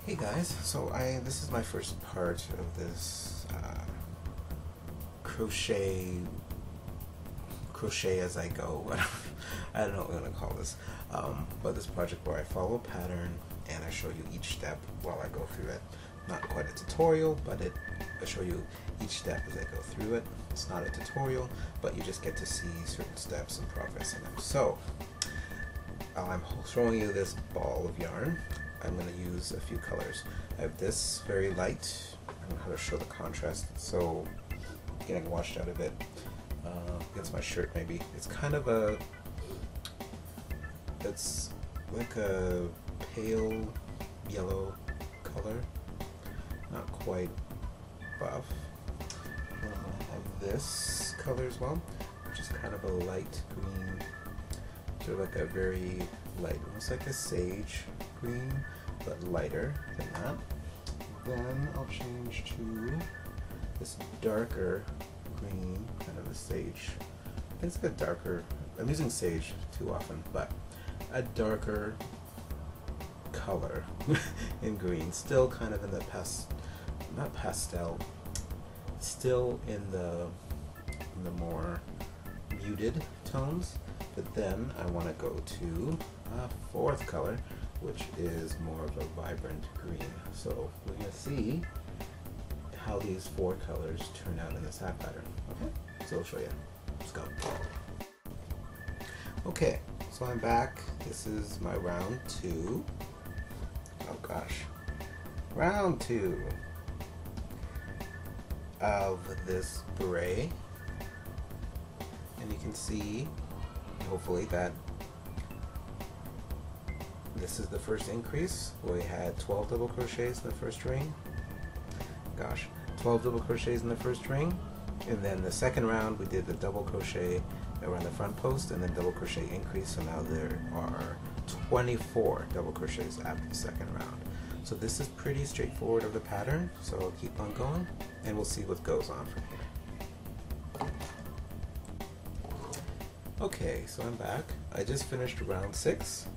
Hey guys, so this is my first part of this crochet as I go. I don't know what I'm gonna call this, but this project where I follow a pattern and I show you each step while I go through it. Not quite a tutorial, but I show you each step as I go through it. It's not a tutorial, but you just get to see certain steps and progress in them. So I'm showing you this ball of yarn. I'm going to use a few colors. I have this very light. I don't know how to show the contrast. It's so getting washed out a bit against my shirt maybe. It's kind of it's like a pale yellow color. Not quite buff. I have this color as well, which is kind of a light green. Sort of like a very light, almost like a sage green, but lighter than that. Then I'll change to this darker green, kind of a sage. I think it's like a darker, I'm using sage too often, but a darker color in green. Still kind of in the not pastel, still in the more muted tones. But then I want to go to a fourth color, which is more of a vibrant green. So we're going to see how these four colors turn out in this hat pattern. Okay, so I'll show you. Let's go. Okay, so I'm back. This is my round 2. Oh gosh. Round 2 of this beret. And you can see, hopefully, that this is the first increase. We had 12 double crochets in the first ring. Gosh, 12 double crochets in the first ring. And then the second round we did the double crochet around the front post and then double crochet increase. So now there are 24 double crochets after the second round. So this is pretty straightforward of the pattern. So I'll keep on going and we'll see what goes on from here. Okay, so I'm back. I just finished round 6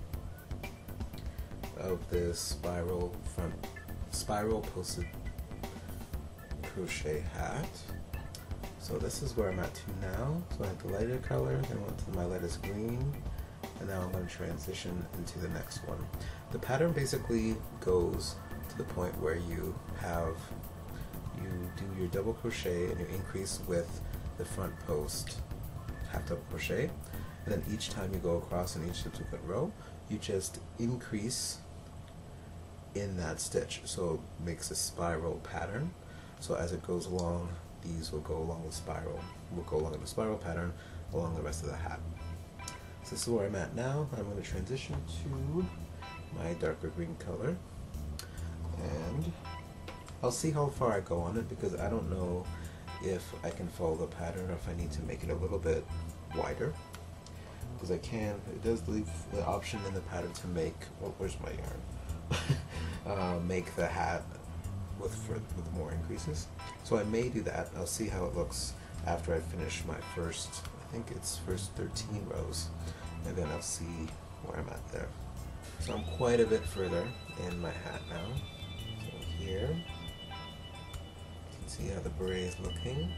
of this spiral posted crochet hat. So this is where I'm at to now. So I had the lighter color, then went to my lightest green, and now I'm going to transition into the next one. The pattern basically goes to the point where you do your double crochet and you increase with the front post half double crochet, and then each time you go across in each subsequent row you just increase in that stitch, so it makes a spiral pattern. So as it goes along, these will go along the spiral, pattern along the rest of the hat. So this is where I'm at now. I'm going to transition to my darker green color and I'll see how far I go on it, because I don't know if I can follow the pattern or if I need to make it a little bit wider, because I can. It does leave the option in the pattern to make, well, where's my yarn? Make the hat with more increases. So I may do that. I'll see how it looks after I finish my first, I think it's first 13 rows, and then I'll see where I'm at there. So I'm quite a bit further in my hat now. So here, see how the beret is looking.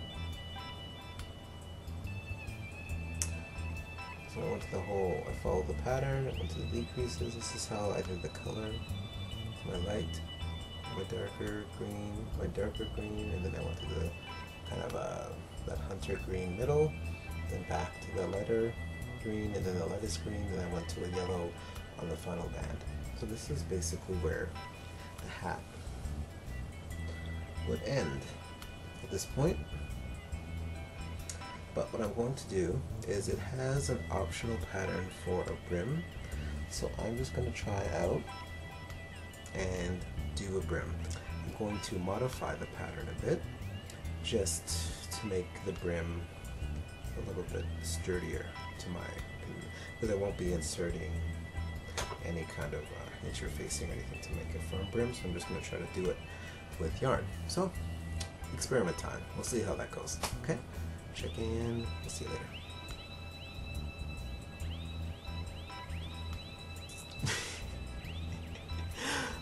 So I went to the whole, I followed the pattern, I went to the decreases. This is how I did the color. My light, my darker green, and then I went to the kind of that hunter green middle, then back to the lighter green, and then the lightest green, then I went to a yellow on the final band. So this is basically where the hat would end at this point. But what I'm going to do is, it has an optional pattern for a brim, so I'm just going to try out and do a brim. I'm going to modify the pattern a bit just to make the brim a little bit sturdier, to my opinion, because I won't be inserting any kind of interfacing or anything to make a firm brim, so I'm just going to try to do it with yarn. So experiment time. We'll see how that goes. Okay, check in. We'll see you later.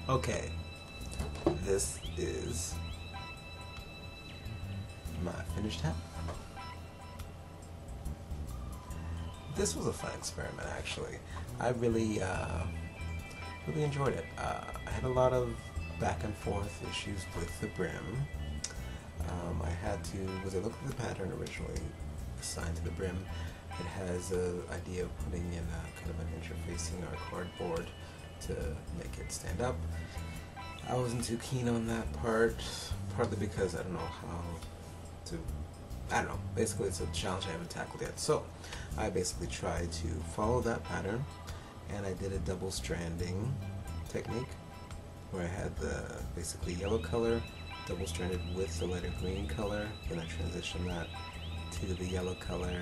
Okay, this is my finished hat. This was a fun experiment, actually. I really enjoyed it. I had a lot of back and forth issues with the brim. I had to, as I looked at the pattern originally assigned to the brim, it has an idea of putting in a kind of an interfacing our cardboard to make it stand up. I wasn't too keen on that part, partly because I don't know how to, I don't know, basically it's a challenge I haven't tackled yet. So I basically tried to follow that pattern, and I did a double stranding technique where I had the basically yellow color double stranded with the lighter green color, then I transitioned that to the yellow color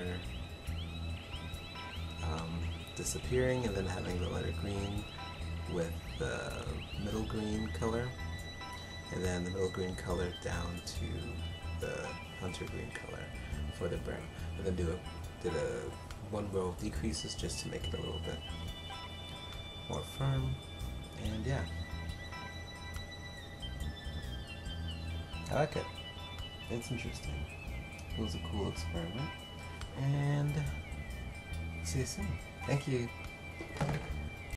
disappearing, and then having the lighter green with the middle green color, and then the middle green color down to the hunter green color for the brim, and then did a one row of decreases just to make it a little bit more firm. And yeah, I like it. It's interesting. It was a cool experiment, and see you soon. Thank you.